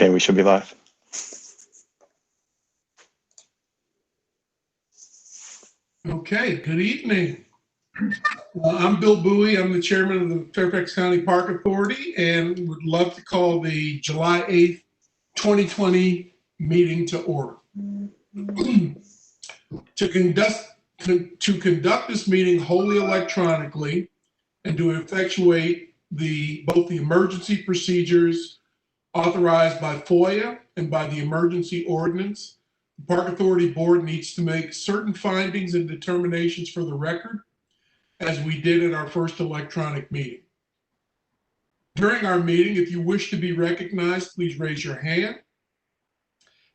Okay, we should be live. Okay, good evening. I'm Bill Bowie. I'm the chairman of the Fairfax County Park Authority and would love to call the July 8th, 2020 meeting to order. To conduct this meeting wholly electronically and to effectuate both the emergency procedures authorized by FOIA and by the emergency ordinance, the Park Authority Board needs to make certain findings and determinations for the record, as we did at our first electronic meeting. During our meeting, if you wish to be recognized, please raise your hand.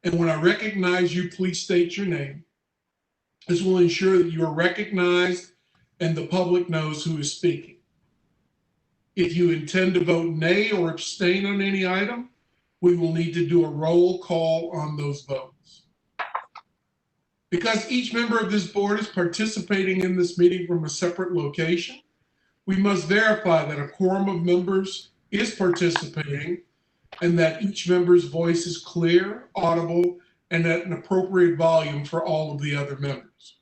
And when I recognize you, please state your name. This will ensure that you are recognized and the public knows who is speaking. If you intend to vote nay or abstain on any item, we will need to do a roll call on those votes. Because each member of this board is participating in this meeting from a separate location, we must verify that a quorum of members is participating and that each member's voice is clear, audible, and at an appropriate volume for all of the other members.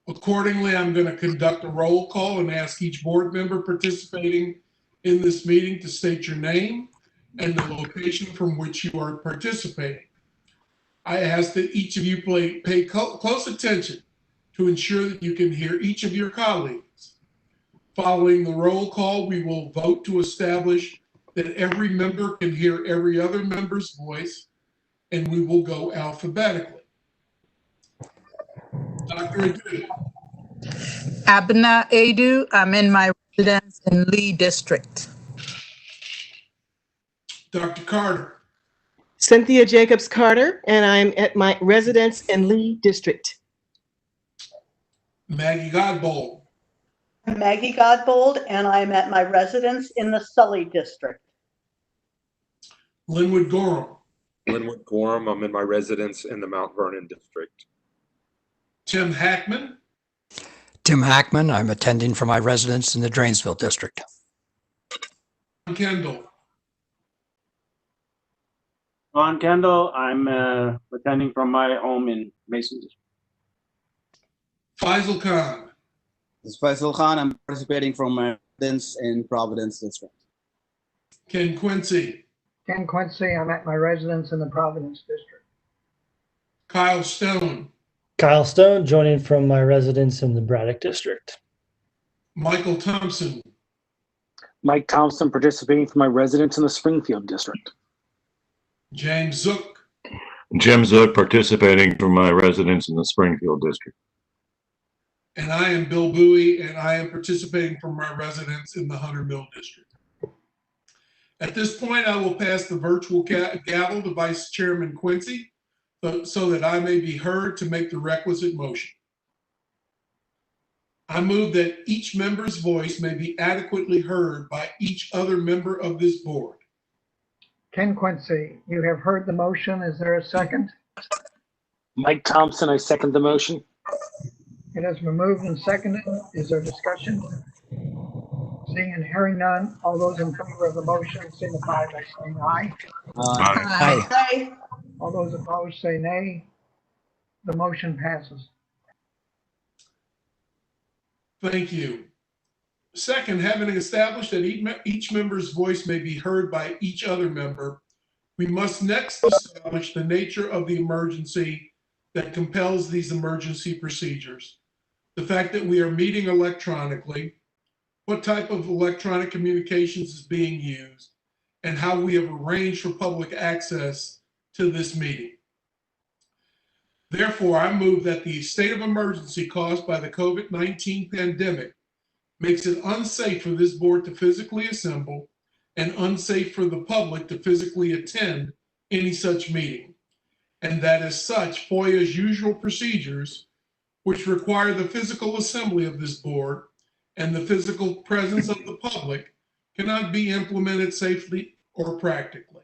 Accordingly, I'm going to conduct a roll call and ask each board member participating in this meeting to state your name and the location from which you are participating. I ask that each of you pay close attention to ensure that you can hear each of your colleagues. Following the roll call, we will vote to establish that every member can hear every other member's voice, and we will go alphabetically. Dr. Adu. Abna Adu, I'm in my residence in Lee District. Dr. Carter. Cynthia Jacobs Carter, and I'm at my residence in Lee District. Maggie Godbold. I'm Maggie Godbold, and I'm at my residence in the Sully District. Linwood Gorham. Linwood Gorham, I'm in my residence in the Mount Vernon District. Tim Hackman. Tim Hackman, I'm attending from my residence in the Drainsville District. Kendall. Ron Kendall, I'm attending from my home in Mason District. Faisal Khan. This is Faisal Khan. I'm participating from my residence in Providence District. Ken Quincy. Ken Quincy, I'm at my residence in the Providence District. Kyle Stone. Kyle Stone, joining from my residence in the Braddock District. Michael Thompson. Mike Thompson, participating from my residence in the Springfield District. James Zook. Jim Zook, participating from my residence in the Springfield District. And I am Bill Bowie, and I am participating from my residence in the Hunter Mill District. At this point, I will pass the virtual gavel to Vice Chairman Quincy so that I may be heard to make the requisite motion. I move that each member's voice may be adequately heard by each other member of this board. Ken Quincy, you have heard the motion. Is there a second? Mike Thompson, I second the motion. It has been moved and seconded. Is there discussion? Seeing and hearing none, all those in favor of the motion signify by saying aye. Aye. Aye. All those opposed say nay. The motion passes. Thank you. Second, having established that each member's voice may be heard by each other member, we must next establish the nature of the emergency that compels these emergency procedures, the fact that we are meeting electronically, what type of electronic communications is being used, and how we have arranged for public access to this meeting. Therefore, I move that the state of emergency caused by the COVID-19 pandemic makes it unsafe for this board to physically assemble and unsafe for the public to physically attend any such meeting. And that as such, FOIA's usual procedures, which require the physical assembly of this board and the physical presence of the public, cannot be implemented safely or practically.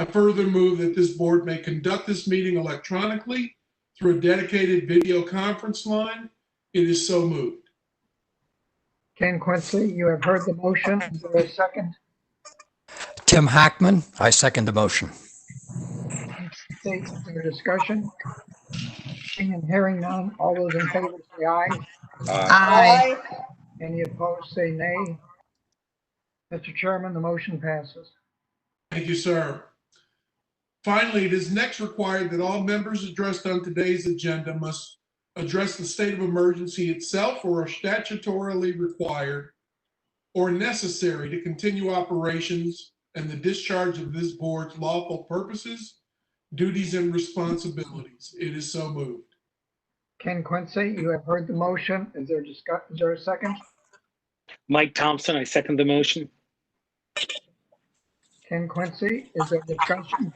I further move that this board may conduct this meeting electronically through a dedicated video conference line. It is so moved. Ken Quincy, you have heard the motion. Is there a second? Tim Hackman, I second the motion. Is there discussion? Seeing and hearing none, all those in favor say aye. Aye. Any opposed, say nay. Mr. Chairman, the motion passes. Thank you, sir. Finally, it is next required that all members addressed on today's agenda must address the state of emergency itself or are statutorily required or necessary to continue operations and the discharge of this board's lawful purposes, duties, and responsibilities. It is so moved. Ken Quincy, you have heard the motion. Is there a second? Mike Thompson, I second the motion. Ken Quincy, is there discussion?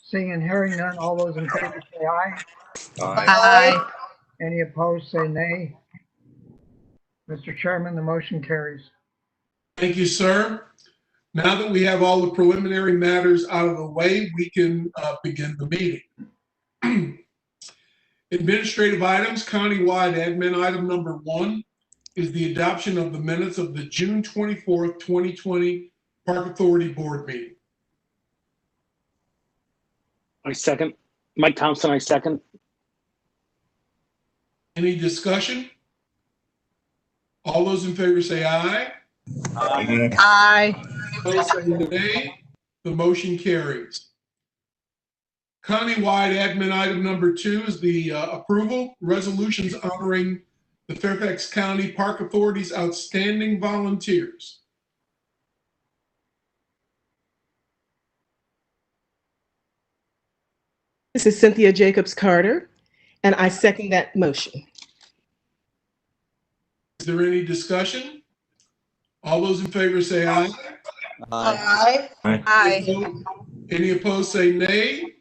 Seeing and hearing none, all those in favor say aye. Aye. Any opposed, say nay. Mr. Chairman, the motion carries. Thank you, sir. Now that we have all the preliminary matters out of the way, we can begin the meeting. Administrative items, countywide admin item number 1 is the adoption of the minutes of the June 24th, 2020 Park Authority Board meeting. I second. Mike Thompson, I second. Any discussion? All those in favor say aye. Aye. Opposed say nay. The motion carries. Countywide admin item number 2 is the approval resolutions honoring the Fairfax County Park Authority's outstanding volunteers. This is Cynthia Jacobs Carter, and I second that motion. Is there any discussion? All those in favor say aye. Aye. Aye. Any opposed say nay.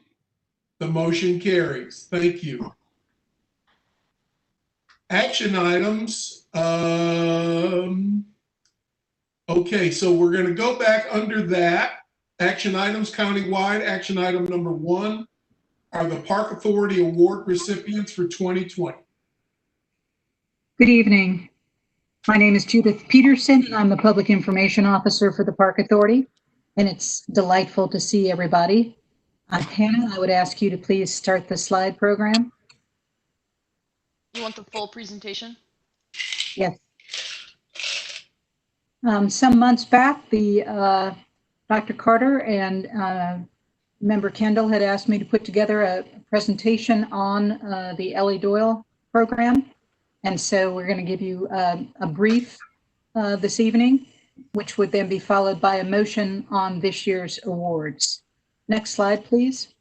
The motion carries. Thank you. Action items. Okay, so we're going to go back under that. Action items countywide. Action item number 1 are the Park Authority Award recipients for 2020. Good evening. My name is Judith Peterson, and I'm the Public Information Officer for the Park Authority, and it's delightful to see everybody. Hannah, I would ask you to please start the slide program. You want the full presentation? Yes. Some months back, Dr. Carter and Member Kendall had asked me to put together a presentation on the Elly Doyle program. And so we're going to give you a brief this evening, which would then be followed by a motion on this year's awards. Next slide, please.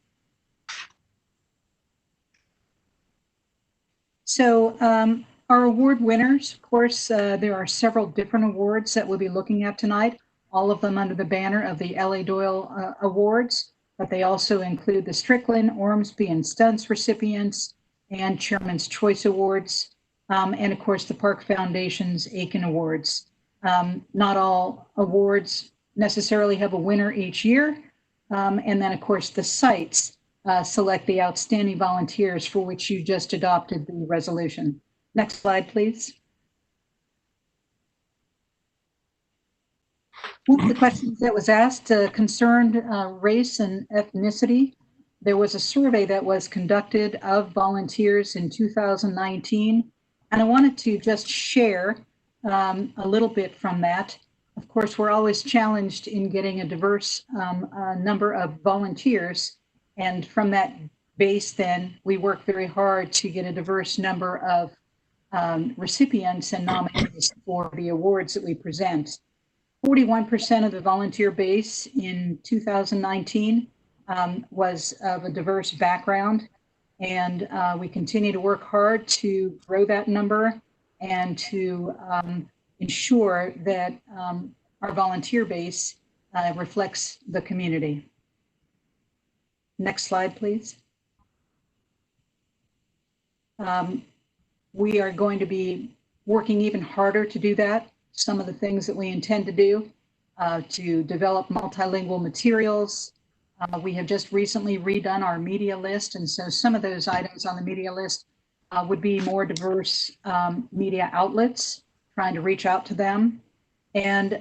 So our award winners, of course, there are several different awards that we'll be looking at tonight, all of them under the banner of the Elly Doyle Awards, but they also include the Strickland, Orsmby, and Stuntz recipients and Chairman's Choice Awards. And of course, the Park Foundation's Eakin Awards. Not all awards necessarily have a winner each year. And then, of course, the sites select the outstanding volunteers for which you just adopted the resolution. Next slide, please. One of the questions that was asked concerned race and ethnicity. There was a survey that was conducted of volunteers in 2019. And I wanted to just share a little bit from that. Of course, we're always challenged in getting a diverse number of volunteers. And from that base, then, we work very hard to get a diverse number of recipients and nominees for the awards that we present. 41% of the volunteer base in 2019 was of a diverse background. And we continue to work hard to grow that number and to ensure that our volunteer base reflects the community. Next slide, please. We are going to be working even harder to do that. Some of the things that we intend to do to develop multilingual materials. We have just recently redone our media list, and so some of those items on the media list would be more diverse media outlets, trying to reach out to them. And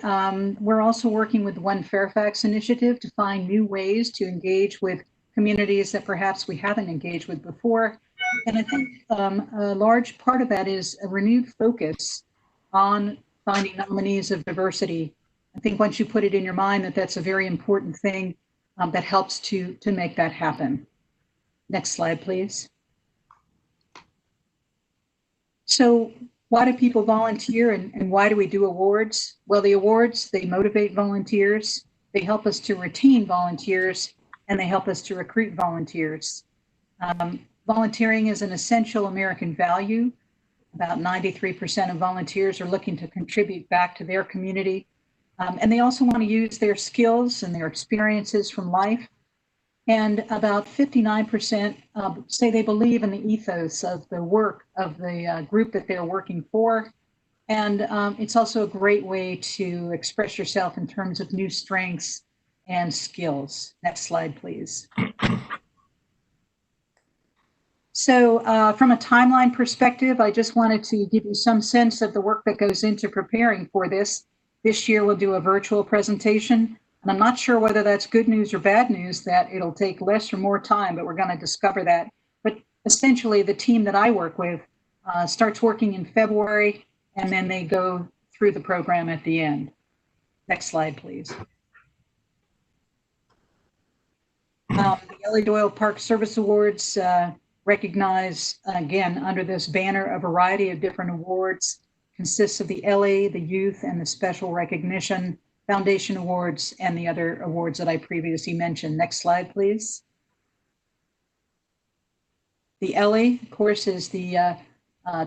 we're also working with the One Fairfax initiative to find new ways to engage with communities that perhaps we haven't engaged with before. And I think a large part of that is a renewed focus on finding nominees of diversity. I think once you put it in your mind that that's a very important thing, that helps to make that happen. Next slide, please. So why do people volunteer and why do we do awards? Well, the awards, they motivate volunteers, they help us to retain volunteers, and they help us to recruit volunteers. Volunteering is an essential American value. About 93% of volunteers are looking to contribute back to their community. And they also want to use their skills and their experiences from life. And about 59% say they believe in the ethos of the work of the group that they're working for. And it's also a great way to express yourself in terms of new strengths and skills. Next slide, please. So from a timeline perspective, I just wanted to give you some sense of the work that goes into preparing for this. This year we'll do a virtual presentation. And I'm not sure whether that's good news or bad news that it'll take less or more time, but we're going to discover that. But essentially, the team that I work with starts working in February, and then they go through the program at the end. Next slide, please. The Elly Doyle Park Service Awards recognize, again, under this banner, a variety of different awards. Consists of the Elly, the Youth, and the Special Recognition Foundation Awards, and the other awards that I previously mentioned. Next slide, please. The Elly, of course, is the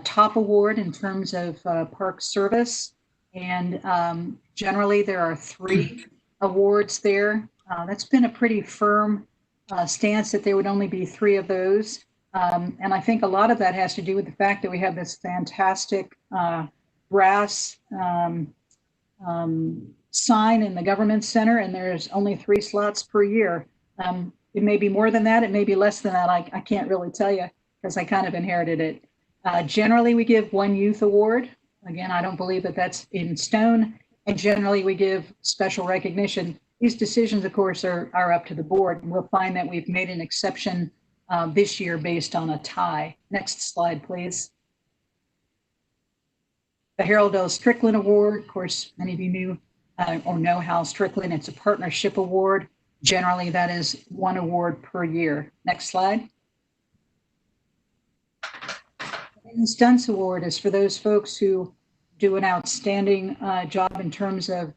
top award in terms of park service. And generally, there are 3 awards there. That's been a pretty firm stance that there would only be 3 of those. And I think a lot of that has to do with the fact that we have this fantastic brass sign in the government center, and there's only 3 slots per year. It may be more than that, it may be less than that. I can't really tell you because I kind of inherited it. Generally, we give 1 youth award. Again, I don't believe that that's in stone. And generally, we give special recognition. These decisions, of course, are up to the board. And we'll find that we've made an exception this year based on a tie. Next slide, please. The Harold L. Strickland Award, of course, many of you knew or know Hal Strickland. It's a partnership award. Generally, that is 1 award per year. Next slide. The Stuntz Award is for those folks who do an outstanding job in terms of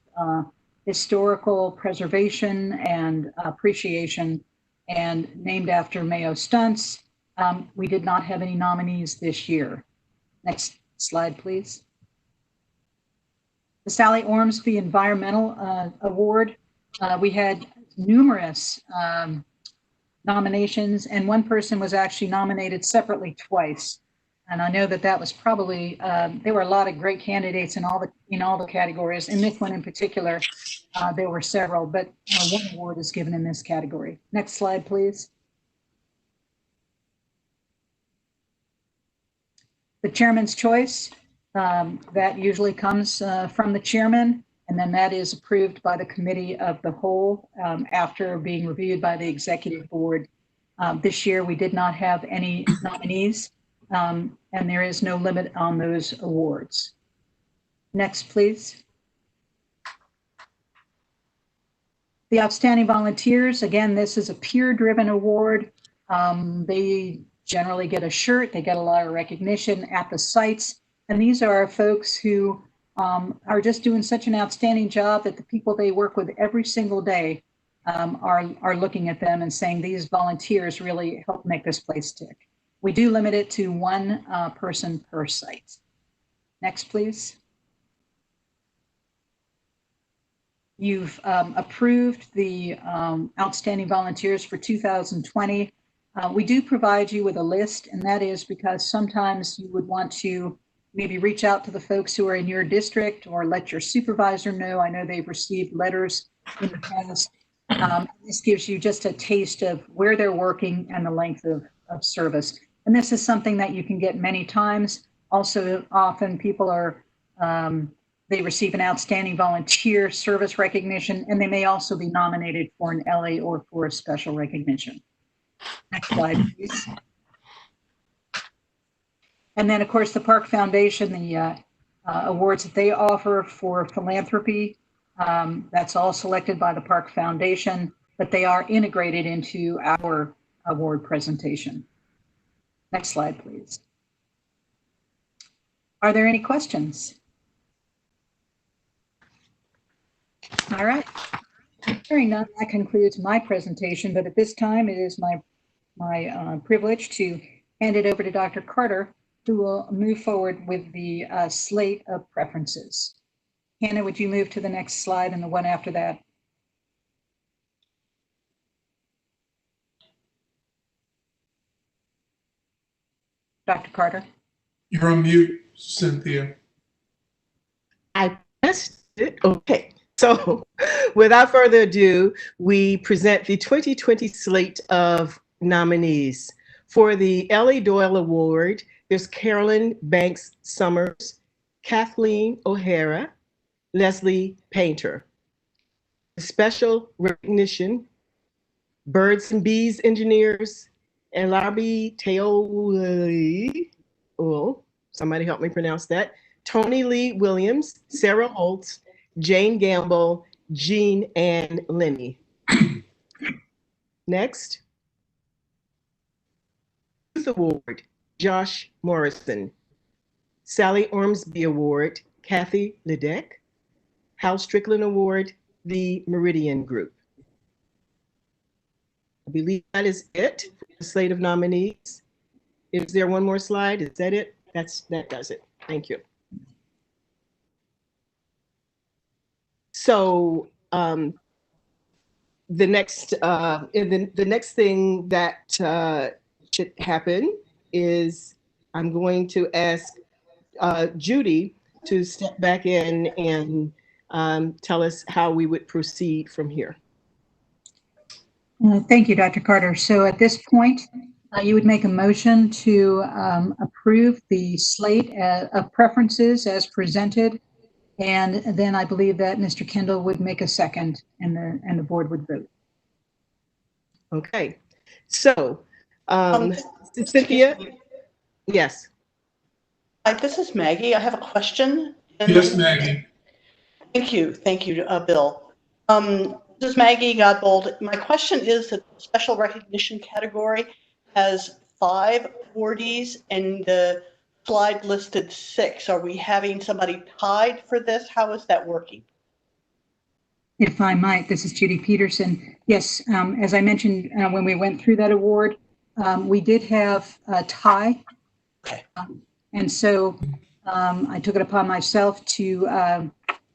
historical preservation and appreciation, and named after Mayo Stuntz. We did not have any nominees this year. Next slide, please. The Sally Orsmby Environmental Award. We had numerous nominations, and 1 person was actually nominated separately twice. And I know that that was probably, there were a lot of great candidates in all the categories. In this one in particular, there were several, but 1 award is given in this category. Next slide, please. The Chairman's Choice, that usually comes from the chairman, and then that is approved by the committee of the whole after being reviewed by the executive board. This year, we did not have any nominees. And there is no limit on those awards. Next, please. The Outstanding Volunteers, again, this is a peer-driven award. They generally get a shirt, they get a lot of recognition at the sites, and these are folks who are just doing such an outstanding job that the people they work with every single day are looking at them and saying these volunteers really help make this place tick. We do limit it to 1 person per site. Next, please. You've approved the Outstanding Volunteers for 2020. We do provide you with a list, and that is because sometimes you would want to maybe reach out to the folks who are in your district or let your supervisor know. I know they've received letters in the past. This gives you just a taste of where they're working and the length of service. And this is something that you can get many times. Also, often people are they receive an outstanding volunteer service recognition, and they may also be nominated for an Elly or for a special recognition. Next slide, please. And then, of course, the Park Foundation, the awards that they offer for philanthropy, that's all selected by the Park Foundation, but they are integrated into our award presentation. Next slide, please. Are there any questions? All right. Hearing none, that concludes my presentation, but at this time, it is my privilege to hand it over to Dr. Carter, who will move forward with the slate of preferences. Hannah, would you move to the next slide and the one after that? Dr. Carter? You're on mute, Cynthia. I pressed it. Okay. So without further ado, we present the 2020 slate of nominees. For the Elly Doyle Award, there's Carolyn Banks Summers, Kathleen O'Hara, Leslie Painter. Special recognition, Birds and Bees Engineers, Elly Teoli, oh, somebody help me pronounce that, Tony Lee Williams, Sarah Holtz, Jane Gamble, Jean Ann Lenny. Next. Youth Award, Josh Morrison. Sally Orsmby Award, Kathy Ledeck. Hal Strickland Award, the Meridian Group. I believe that is it for the slate of nominees. Is there one more slide? Is that it? That does it. Thank you. So the next thing that should happen is I'm going to ask Judy to step back in and tell us how we would proceed from here. Thank you, Dr. Carter. So at this point, you would make a motion to approve the slate of preferences as presented. And then I believe that Mr. Kendall would make a second and the board would vote. Okay. So, Cynthia? Yes. Hi, this is Maggie. I have a question. Yes, Maggie. Thank you, Bill. This is Maggie Godbold. My question is that the special recognition category has 5 awardees and the slide listed 6. Are we having somebody tied for this? How is that working? If I might, this is Judy Peterson. Yes, as I mentioned when we went through that award, we did have a tie. Okay. And so I took it upon myself to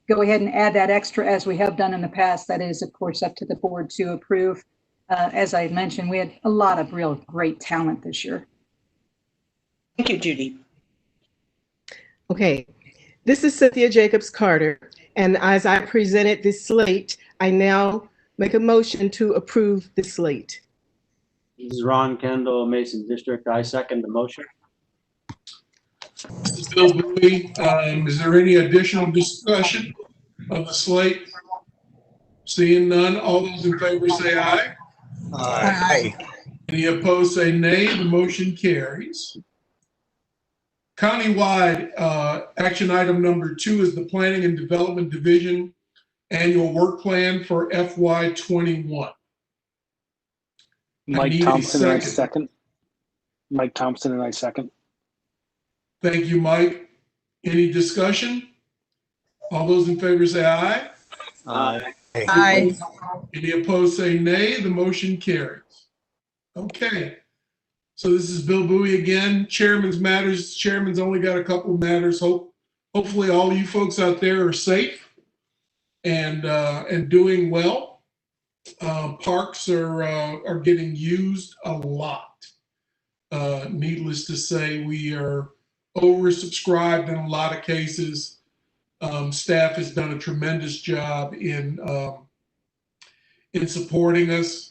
go ahead and add that extra as we have done in the past. That is, of course, up to the board to approve. As I mentioned, we had a lot of real great talent this year. Thank you, Judy. Okay, this is Cynthia Jacobs Carter, and as I presented this slate, I now make a motion to approve the slate. This is Ron Kendall, Mason District. I second the motion. This is Bill Bowie. Is there any additional discussion of the slate? Seeing none, all those in favor say aye. Aye. Any opposed say nay. The motion carries. Countywide, action item number 2 is the Planning and Development Division Annual Work Plan for FY21. Mike Thompson and I second. Mike Thompson and I second. Thank you, Mike. Any discussion? All those in favor say aye. Aye. Aye. Any opposed say nay. The motion carries. Okay. So this is Bill Bowie again. Chairman's matters. Chairman's only got a couple of matters. Hopefully all you folks out there are safe and doing well. Parks are getting used a lot. Needless to say, we are oversubscribed in a lot of cases. Staff has done a tremendous job in supporting us.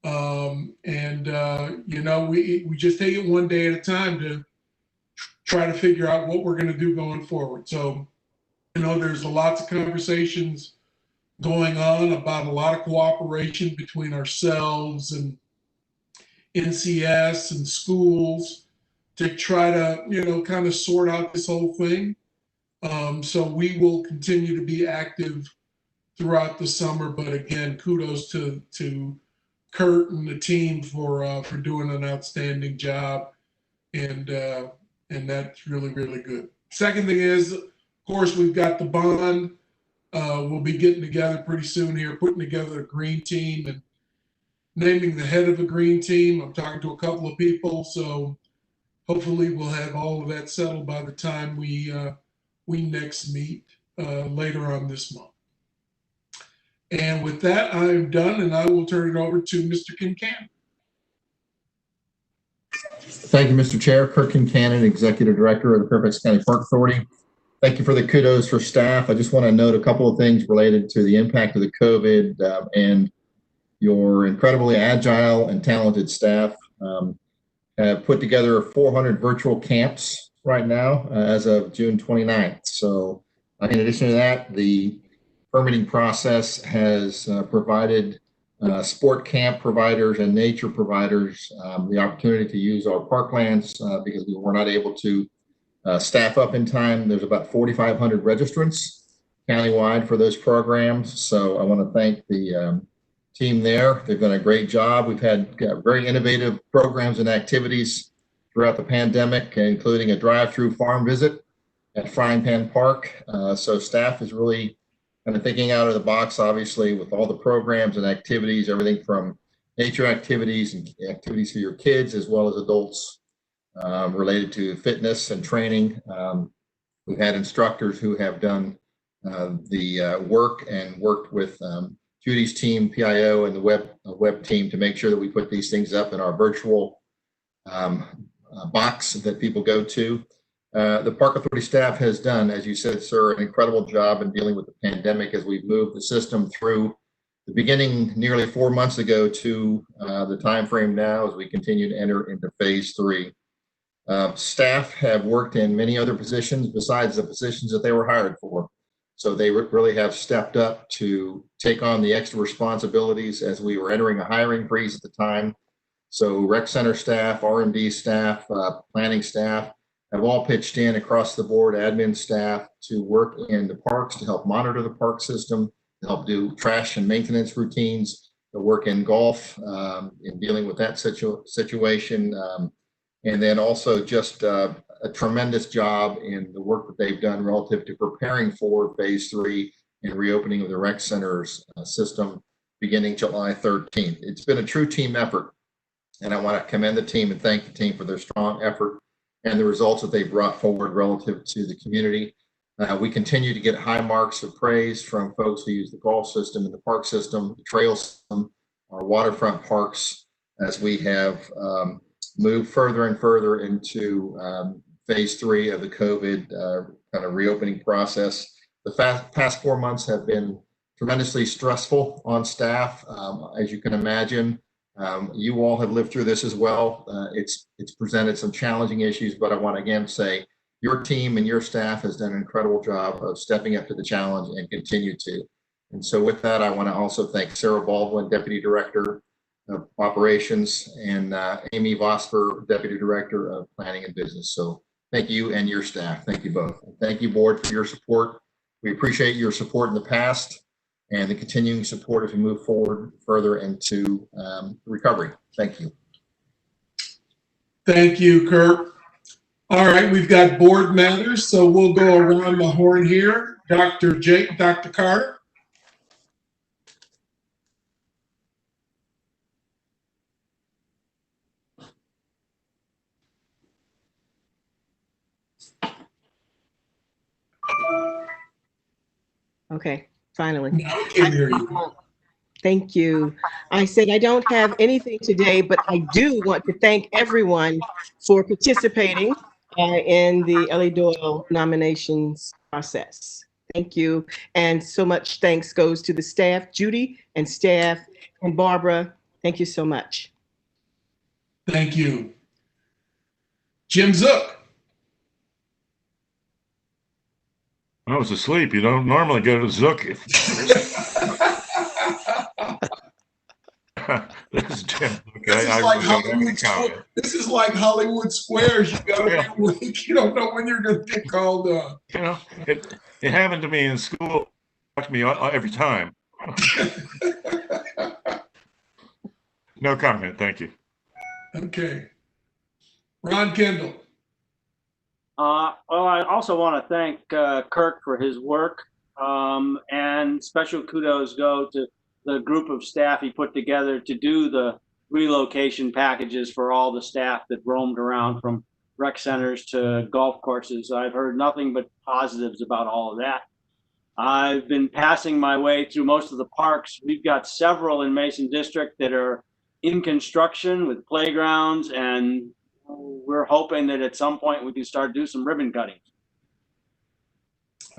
You know, we just take it one day at a time to try to figure out what we're going to do going forward. So You know, there's lots of conversations going on about a lot of cooperation between ourselves and NCS and schools to try to, you know, kind of sort out this whole thing. So we will continue to be active throughout the summer. But again, kudos to Kurt and the team for doing an outstanding job, and that's really, really good. Second thing is, of course, we've got the bond. We'll be getting together pretty soon here, putting together a green team and naming the head of a green team. I'm talking to a couple of people, so hopefully we'll have all of that settled by the time we next meet later on this month. And with that, I'm done, and I will turn it over to Mr. Kincannon. Thank you, Mr. Chair. Kirk Kincannon, Executive Director of the Fairfax County Park Authority. Thank you for the kudos for staff. I just want to note a couple of things related to the impact of the COVID and your incredibly agile and talented staff. Have put together 400 virtual camps right now as of June 29th. So in addition to that, the permitting process has provided sport camp providers and nature providers the opportunity to use our parklands because we were not able to staff up in time. There's about 4,500 registrants countywide for those programs. So I want to thank the team there. They've done a great job. We've had very innovative programs and activities throughout the pandemic, including a drive-through farm visit at Frying Pan Park. So staff is really kind of thinking out of the box, obviously, with all the programs and activities, everything from nature activities and activities for your kids as well as adults related to fitness and training. We've had instructors who have done the work and worked with Judy's team, PIO, and the web team to make sure that we put these things up in our virtual box that people go to. The Park Authority staff has done, as you said, sir, an incredible job in dealing with the pandemic as we've moved the system through the beginning nearly 4 months ago to the time frame now as we continue to enter into phase 3. Staff have worked in many other positions besides the positions that they were hired for. So they really have stepped up to take on the extra responsibilities as we were entering a hiring freeze at the time. So rec center staff, R&D staff, planning staff have all pitched in across the board, admin staff to work in the parks to help monitor the park system, to help do trash and maintenance routines, to work in golf in dealing with that situation. And then also just a tremendous job in the work that they've done relative to preparing for phase 3 and reopening of the rec centers system beginning July 13th. It's been a true team effort, and I want to commend the team and thank the team for their strong effort and the results that they brought forward relative to the community. We continue to get high marks of praise from folks who use the golf system and the park system, the trail system, our waterfront parks, as we have moved further and further into phase 3 of the COVID kind of reopening process. The past 4 months have been tremendously stressful on staff, as you can imagine. You all have lived through this as well. It's presented some challenging issues, but I want to again say your team and your staff has done an incredible job of stepping up to the challenge and continue to. And so with that, I want to also thank Sarah Baldwin, Deputy Director of Operations, and Amy Vosper, Deputy Director of Planning and Business. So thank you and your staff. Thank you both. And thank you, board, for your support. We appreciate your support in the past and the continuing support as we move forward further into recovery. Thank you. Thank you, Kirk. All right, we've got board matters, so we'll go around the horn here. Dr. Jake, Dr. Carter. Okay, finally. Now I can hear you. Thank you. I said I don't have anything today, but I do want to thank everyone for participating in the Elly Doyle nominations process. Thank you. And so much thanks goes to the staff, Judy and staff, and Barbara. Thank you so much. Thank you. Jim Zook. I was asleep. You don't normally go to Zook. This is Tim. This is like Hollywood Square. This is like Hollywood Squares. You gotta be awake. You don't know when you're gonna get called on. You know, it happened to me in school. Watch me every time. No comment. Thank you. Okay. Ron Kendall. Well, I also want to thank Kirk for his work, and special kudos go to the group of staff he put together to do the relocation packages for all the staff that roamed around from rec centers to golf courses. I've heard nothing but positives about all of that. I've been passing my way through most of the parks. We've got several in Mason District that are in construction with playgrounds, and we're hoping that at some point we can start do some ribbon cutting.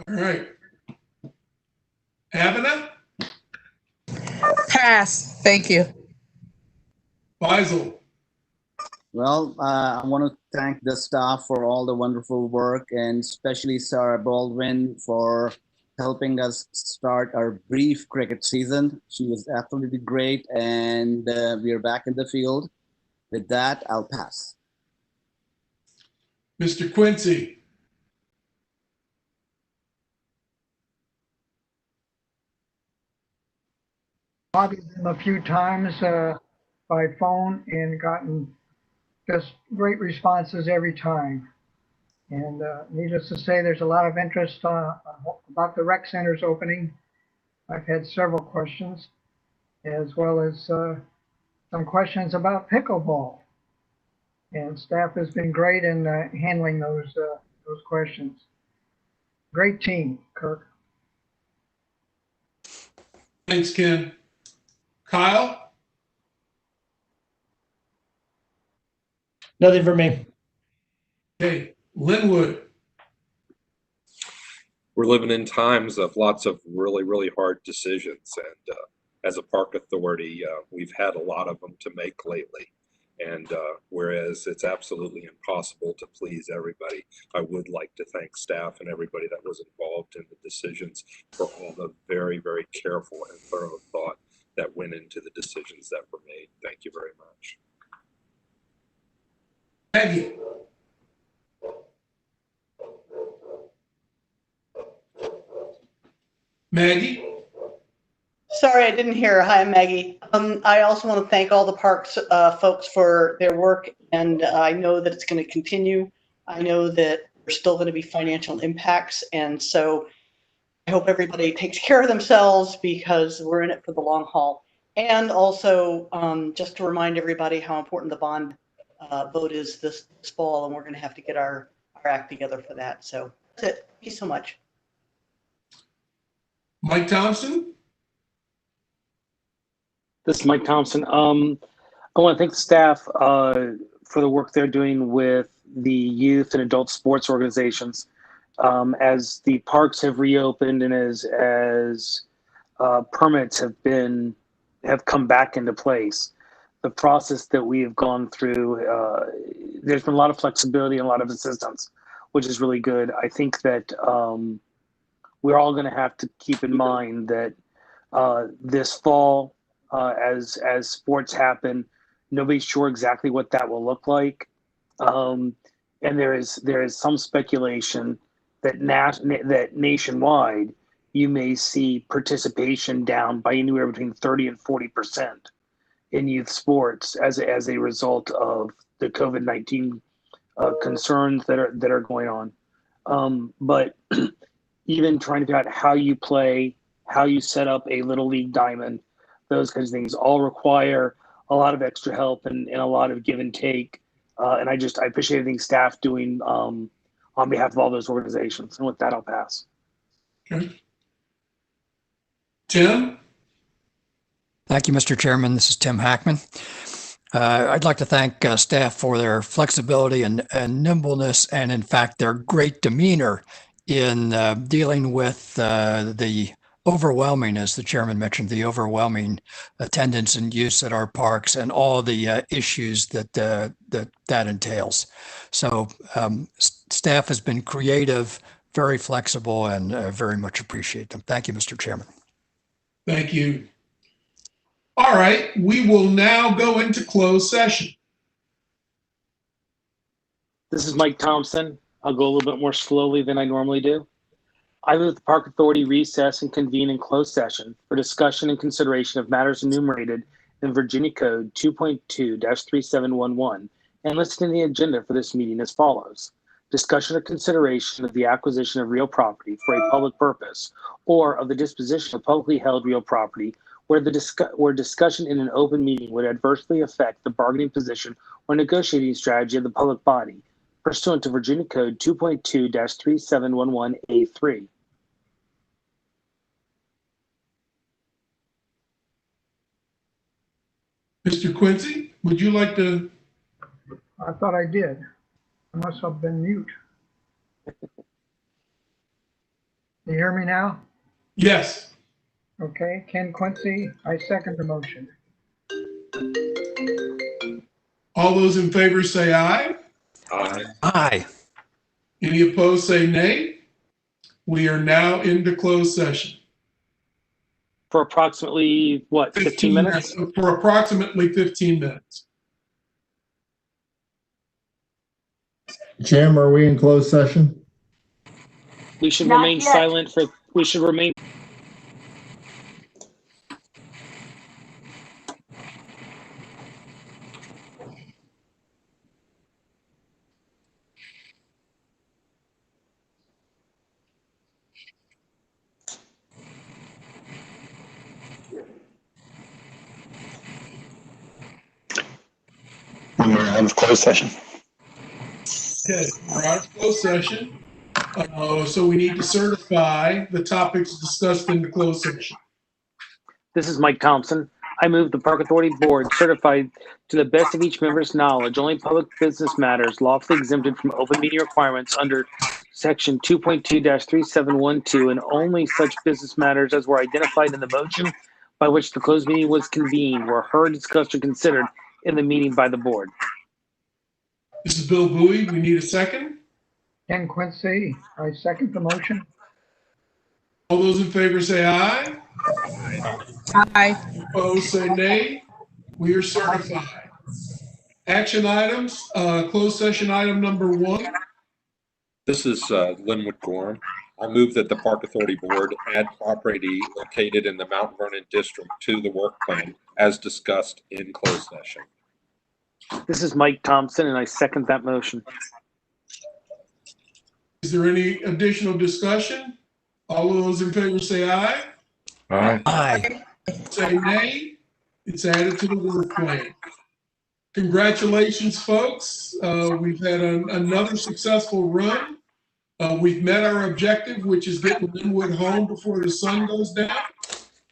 All right. Abena? Pass. Thank you. Faisal? Well, I want to thank the staff for all the wonderful work, and especially Sarah Baldwin for helping us start our brief cricket season. She was absolutely great, and we are back in the field. With that, I'll pass. Mr. Quincy? Lobbied them a few times by phone and gotten just great responses every time. And needless to say, there's a lot of interest about the rec centers opening. I've had several questions, as well as some questions about pickleball. And staff has been great in handling those questions. Great team, Kirk. Thanks, Ken. Kyle? Nothing for me. Okay. Linwood? We're living in times of lots of really, really hard decisions. And as a park authority, we've had a lot of them to make lately. And whereas it's absolutely impossible to please everybody, I would like to thank staff and everybody that was involved in the decisions for all the very, very careful and thorough thought that went into the decisions that were made. Thank you very much. Maggie? Maggie? Sorry, I didn't hear. Hi, Maggie. I also want to thank all the parks folks for their work, and I know that it's going to continue. I know that there's still going to be financial impacts, and so I hope everybody takes care of themselves because we're in it for the long haul. And also, just to remind everybody how important the bond vote is this fall, and we're going to have to get our act together for that. So that's it. Thank you so much. Mike Thompson? This is Mike Thompson. I want to thank the staff for the work they're doing with the youth and adult sports organizations. As the parks have reopened and as permits have come back into place, the process that we have gone through, there's been a lot of flexibility and a lot of assistance, which is really good. I think that we're all going to have to keep in mind that this fall, as sports happen, nobody's sure exactly what that will look like, and there is some speculation that nationwide you may see participation down by anywhere between 30 and 40% in youth sports as a result of the COVID-19 concerns that are going on. But even trying to figure out how you play, how you set up a little league diamond, those kinds of things all require a lot of extra help and a lot of give and take. And I appreciate everything staff doing on behalf of all those organizations. And with that, I'll pass. Okay. Tim? Thank you, Mr. Chairman. This is Tim Hackman. I'd like to thank staff for their flexibility and nimbleness, and in fact, their great demeanor in dealing with the overwhelming, as the chairman mentioned, the overwhelming attendance and use at our parks and all the issues that entails. So staff has been creative very flexible, and very much appreciate them. Thank you, Mr. Chairman. Thank you. All right, we will now go into closed session. This is Mike Thompson. I'll go a little bit more slowly than I normally do. I move the Park Authority recess and convene in closed session for discussion and consideration of matters enumerated in Virginia Code 2.2-3711 and listed in the agenda for this meeting as follows. Discussion or consideration of the acquisition of real property for a public purpose or of the disposition of publicly held real property where discussion in an open meeting would adversely affect the bargaining position or negotiating strategy of the public body pursuant to Virginia Code 2.2-3711A3. Mr. Quincy, would you like to? I thought I did. I must have been mute. You hear me now? Yes. Okay, Ken Quincy, I second the motion. All those in favor say aye. Aye. Aye. Any opposed say nay. We are now into closed session. For approximately, what, 15 minutes? For approximately 15 minutes. Jim, are we in closed session? We should Not remain yet. silent for, we should remain. We're out of closed session. Okay, we're out of closed session. So we need to certify the topics discussed in the closed session. This is Mike Thompson. I move the Park Authority Board certified to the best of each member's knowledge only public business matters lawfully exempted from open meeting requirements under Section 2.2-3712 and only such business matters as were identified in the motion by which the closed meeting was convened were heard, discussed, or considered in the meeting by the board. This is Bill Bowie. We need a second. Ken Quincy, I second the motion. All those in favor say aye. Aye. Opposed say nay. We are certified. Action items, closed session item number 1. This is Linwood Gorham. I move that the Park Authority Board add property located in the Mount Vernon District to the work plan as discussed in closed session. This is Mike Thompson, and I second that motion. Is there any additional discussion? All of those in favor say aye. Aye. Aye. Say nay. It's added to the work plan. Congratulations, folks. We've had another successful run. We've met our objective, which is getting Linwood home before the sun goes down.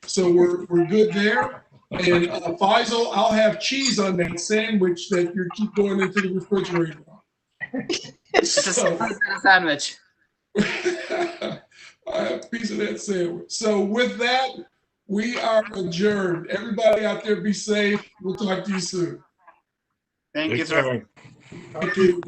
So we're good there. And Faisal, I'll have cheese on that sandwich that you keep going into the refrigerator. It's just a sandwich. I have a piece of that sandwich. So with that, we are adjourned. Everybody out there be safe. We'll talk to you soon. Thank you, sir. Thank you.